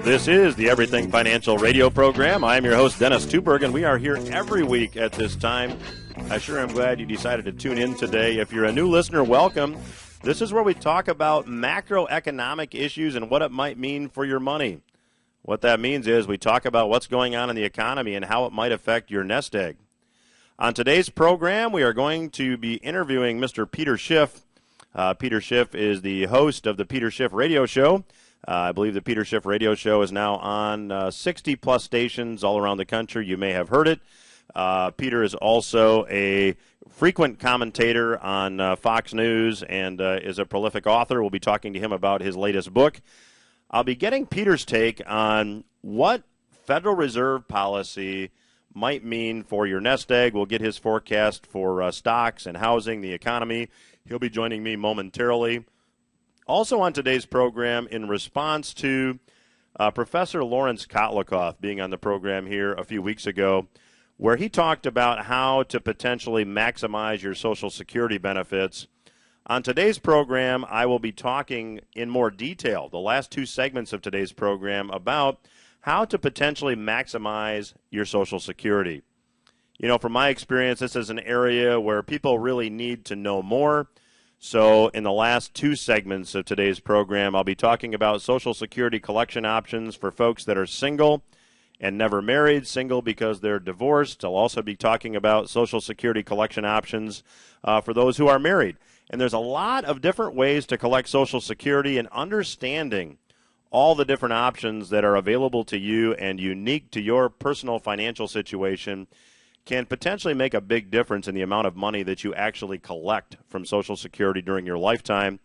This is the Everything Financial radio program. I'm your host, Dennis Tubbergen. We are here every week at this time. I sure am glad you decided to tune in today. If you're a new listener, welcome. This is where we talk about macroeconomic issues and what it might mean for your money. What that means is we talk about what's going on in the economy and how it might affect your nest egg. On today's program, we are going to be interviewing Mr. Peter Schiff. Peter Schiff is the host of the Peter Schiff radio show. I believe the Peter Schiff radio show is now on 60-plus stations all around the country. You may have heard it. Peter is also a frequent commentator on Fox News and is a prolific author. We'll be talking to him about his latest book. I'll be getting Peter's take on what Federal Reserve policy might mean for your nest egg. We'll get his forecast for stocks and housing, the economy. He'll be joining me momentarily. Also on today's program, in response to Professor Lawrence Kotlikoff being on the program here a few weeks ago, where he talked about how to potentially maximize your Social Security benefits. On today's program, I will be talking in more detail, the last two segments of today's program, about how to potentially maximize your Social Security. You know, from my experience, this is an area where people really need to know more. So in the last two segments of today's program, I'll be talking about Social Security collection options for folks that are single and never married, single because they're divorced. I'll also be talking about Social Security collection options for those who are married. And there's a lot of different ways to collect Social Security, and understanding all the different options that are available to you and unique to your personal financial situation can potentially make a big difference in the amount of money that you actually collect from Social Security during your lifetime.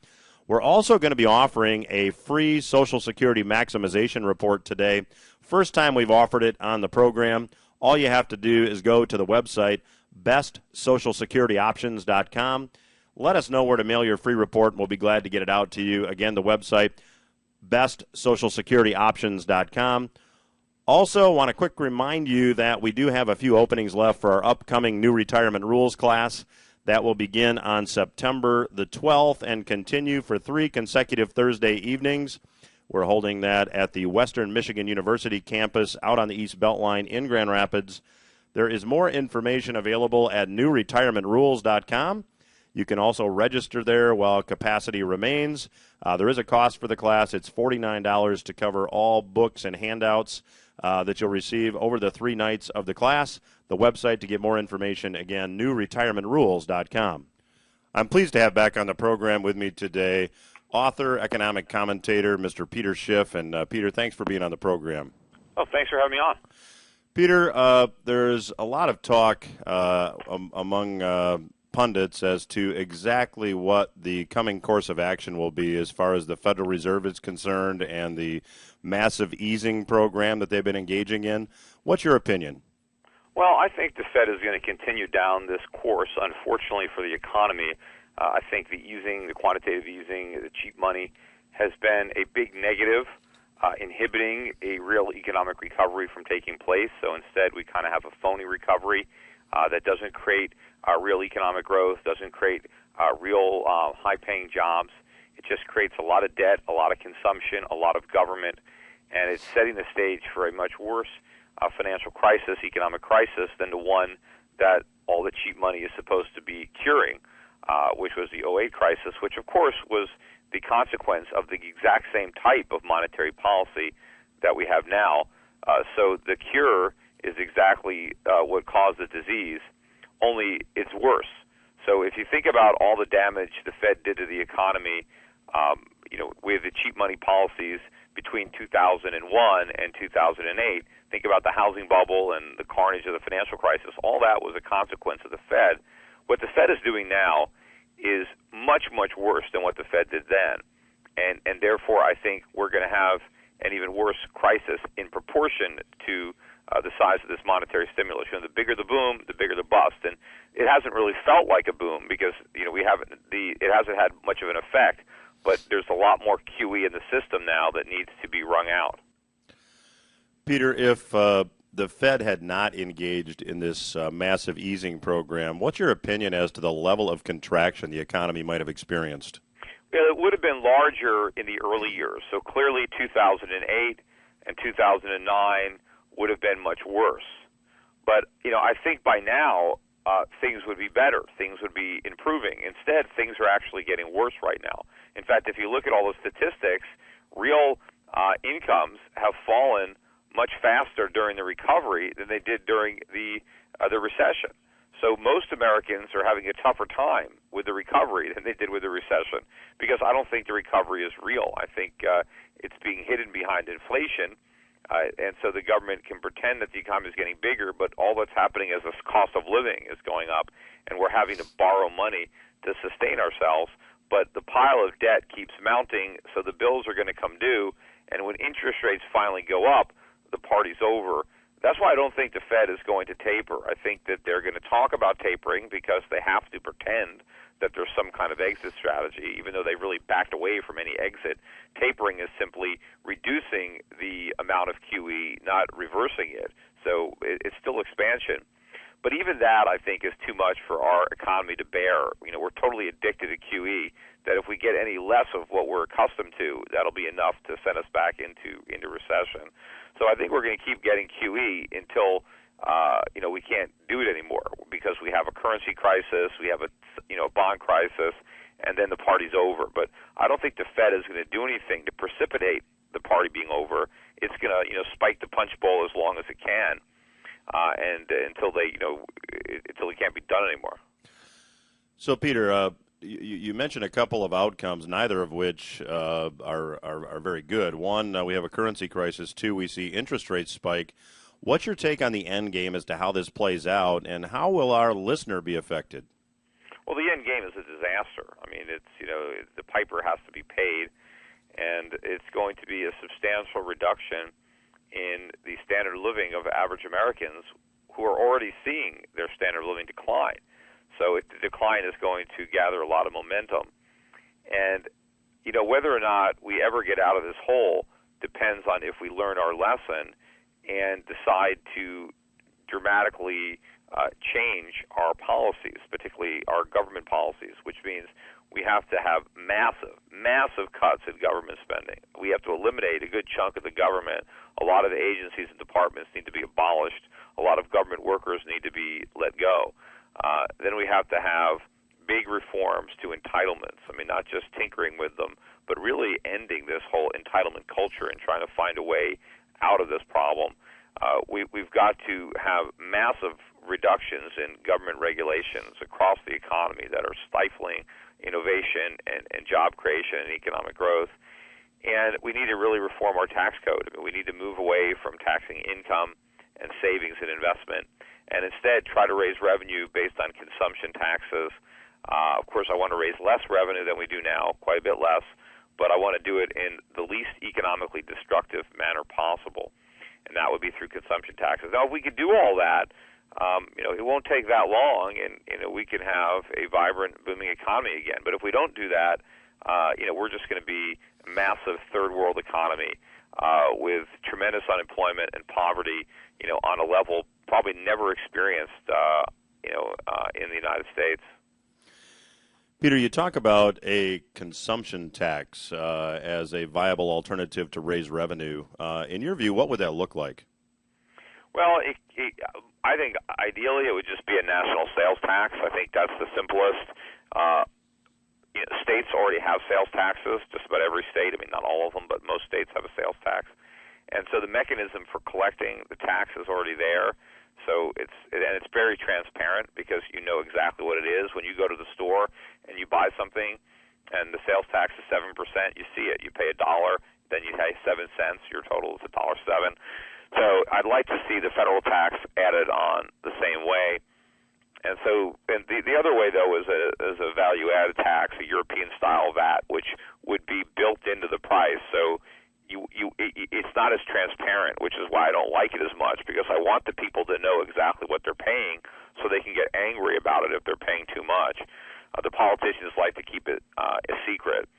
We're also going to be offering a free Social Security maximization report today. First time we've offered it on the program. All you have to do is go to the website, bestsocialsecurityoptions.com. Let us know where to mail your free report, and we'll be glad to get it out to you. Again, the website, bestsocialsecurityoptions.com. Also, want to quick remind you that we do have a few openings left for our upcoming new retirement rules class. That will begin on September the 12th and continue for 3 consecutive Thursday evenings. We're holding that at the Western Michigan University campus out on the East Beltline in Grand Rapids. There is more information available at newretirementrules.com. You can also register there while capacity remains. There is a cost for the class. It's $49 to cover all books and handouts that you'll receive over the 3 nights of the class. The website to get more information, again, newretirementrules.com. I'm pleased to have back on the program with me today author, economic commentator, Mr. Peter Schiff. And Peter, thanks for being on the program. Oh, thanks for having me on. Peter, there's a lot of talk among pundits as to exactly what the coming course of action will be as far as the Federal Reserve is concerned and the massive easing program that they've been engaging in. What's your opinion? Well, I think the Fed is going to continue down this course, unfortunately, for the economy. I think the easing, the quantitative easing, the cheap money has been a big negative, inhibiting a real economic recovery from taking place. So instead, we kind of have a phony recovery that doesn't create real economic growth, doesn't create real high-paying jobs. It just creates a lot of debt, a lot of consumption, a lot of government, and it's setting the stage for a much worse financial crisis, economic crisis, than the one that all the cheap money is supposed to be curing, which was the '08 crisis, which, of course, was the consequence of the exact same type of monetary policy that we have now. So the cure is exactly what caused the disease, only it's worse. So if you think about all the damage the Fed did to the economy, with the cheap money policies between 2001 and 2008, think about the housing bubble and the carnage of the financial crisis. All that was a consequence of the Fed. What the Fed is doing now is much, much worse than what the Fed did then. And therefore, I think we're going to have an even worse crisis in proportion to the size of this monetary stimulus. The bigger the boom, the bigger the bust. And it hasn't really felt like a boom because it hasn't had much of an effect. But there's a lot more QE in the system now that needs to be wrung out. Peter, if the Fed had not engaged in this massive easing program, what's your opinion as to the level of contraction the economy might have experienced? It would have been larger in the early years. So clearly 2008 and 2009 would have been much worse. But, I think by now things would be better. Things would be improving. Instead, things are actually getting worse right now. In fact, if you look at all the statistics, real incomes have fallen much faster during the recovery than they did during the recession. So most Americans are having a tougher time with the recovery than they did with the recession, because I don't think the recovery is real. I think it's being hidden behind inflation, and so the government can pretend that the economy is getting bigger, but all that's happening is the cost of living is going up, and we're having to borrow money to sustain ourselves. But the pile of debt keeps mounting, so the bills are going to come due, and when interest rates finally go up, the party's over. That's why I don't think the Fed is going to taper. I think that they're going to talk about tapering because they have to pretend that there's some kind of exit strategy, even though they really backed away from any exit. Tapering is simply reducing the amount of QE, not reversing it. So it's still expansion. But even that, I think, is too much for our economy to bear. We're totally addicted to QE, that if we get any less of what we're accustomed to, that'll be enough to send us back into recession. So I think we're going to keep getting QE until we can't do it anymore, because we have a currency crisis, we have a bond crisis, and then the party's over. But I don't think the Fed is going to do anything to precipitate the party being over. It's going to spike the punch bowl as long as it can, and until it can't be done anymore. So, Peter, you mentioned a couple of outcomes, neither of which are very good. One, we have a currency crisis. Two, we see interest rates spike. What's your take on the end game as to how this plays out, and how will our listener be affected? Well, the end game is a disaster. I mean, it's the piper has to be paid, and it's going to be a substantial reduction in the standard of living of average Americans who are already seeing their standard of living decline. So the decline is going to gather a lot of momentum. And, whether or not we ever get out of this hole depends on if we learn our lesson and decide to dramatically change our policies, particularly our government policies, which means we have to have massive cuts in government spending. We have to eliminate a good chunk of the government. A lot of the agencies and departments need to be abolished. A lot of government workers need to be let go. Then we have to have big reforms to entitlements. I mean, not just tinkering with them, but really ending this whole entitlement culture and trying to find a way out of this problem. We've got to have massive reductions in government regulations across the economy that are stifling innovation and job creation and economic growth. And we need to really reform our tax code. I mean, we need to move away from taxing income and savings and investment, and instead try to raise revenue based on consumption taxes. Of course, I want to raise less revenue than we do now, quite a bit less, but I want to do it in the least economically destructive manner possible, and that would be through consumption taxes. Now, if we could do all that, it won't take that long, and we can have a vibrant, booming economy again. But if we don't do that, we're just going to be a massive third world economy with tremendous unemployment and poverty, on a level probably never experienced, in the United States. Peter, you talk about a consumption tax as a viable alternative to raise revenue. In your view, what would that look like? Well, I think ideally it would just be a national sales tax. I think that's the simplest. States already have sales taxes, just about every state. I mean, not all of them, but most states have a sales tax. And so the mechanism for collecting the tax is already there. So it's very transparent because you know exactly what it is. When you go to the store and you buy something and the sales tax is 7%, you see it. You pay $1, then you pay 7 cents. Your total is $1.07. So I'd like to see the federal tax added on the same way. And so, and the other way though is a value-added tax, a European-style VAT, which would be built into the price. So it's not as transparent, which is why I don't like it as much, because I want the people to know exactly what they're paying so they can get angry about it if they're paying too much. The politicians like to keep it a secret.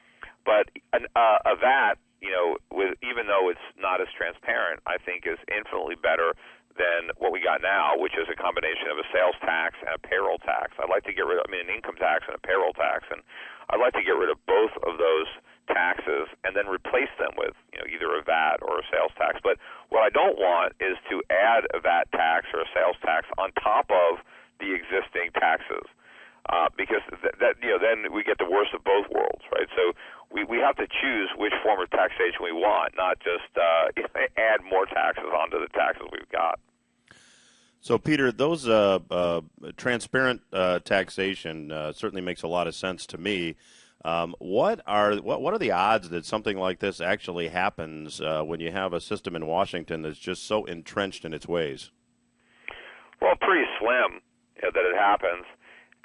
But a VAT, even though it's not as transparent, I think is infinitely better than what we got now, which is a combination of a sales tax and a payroll tax. I'd like to get rid of, an income tax and a payroll tax, and I'd like to get rid of both of those taxes and then replace them with, either a VAT or a sales tax. But what I don't want is to add a VAT tax or a sales tax on top of the existing taxes, because then we get the worst of both worlds, right? So we have to choose which form of taxation we want, not just add more taxes onto the taxes we've got. So, Peter, those transparent taxation certainly makes a lot of sense to me. What are the odds that something like this actually happens when you have a system in Washington that's just so entrenched in its ways? Well, pretty slim that it happens.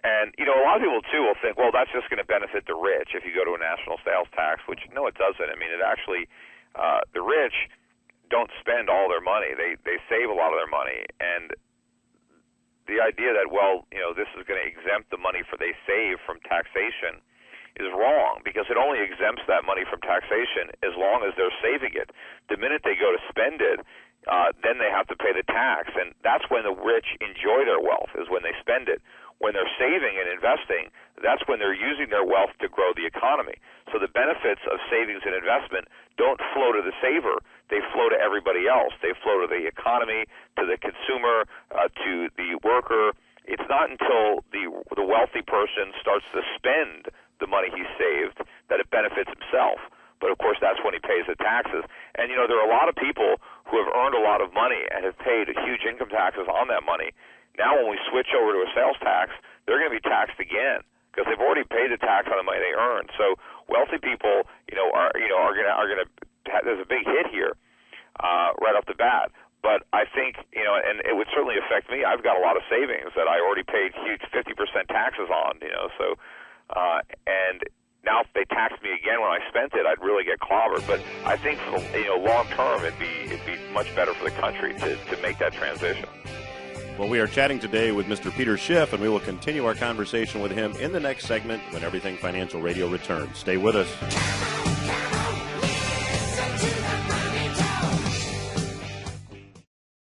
And, a lot of people, too, will think, well, that's just going to benefit the rich if you go to a national sales tax, which, no, it doesn't. It actually, the rich don't spend all their money. They save a lot of their money. And the idea that, this is going to exempt the money they save from taxation is wrong, because it only exempts that money from taxation as long as they're saving it. The minute they go to spend it, then they have to pay the tax, and that's when the rich enjoy their wealth, is when they spend it. When they're saving and investing, that's when they're using their wealth to grow the economy. So the benefits of savings and investment don't flow to the saver. They flow to everybody else. They flow to the economy, to the consumer, to the worker. It's not until the wealthy person starts to spend the money he saved that it benefits himself. But, of course, that's when he pays the taxes. And, there are a lot of people who have earned a lot of money and have paid huge income taxes on that money. Now when we switch over to a sales tax, they're going to be taxed again because they've already paid the tax on the money they earned. So wealthy people, are going to there's a big hit here right off the bat. But I think, and it would certainly affect me. I've got a lot of savings that I already paid huge 50% taxes on, so and now if they taxed me again when I spent it, I'd really get clobbered. But I think for long term, it'd be much better for the country to make that transition. Well, we are chatting today with Mr. Peter Schiff, and we will continue our conversation with him in the next segment when Everything Financial Radio returns. Stay with us.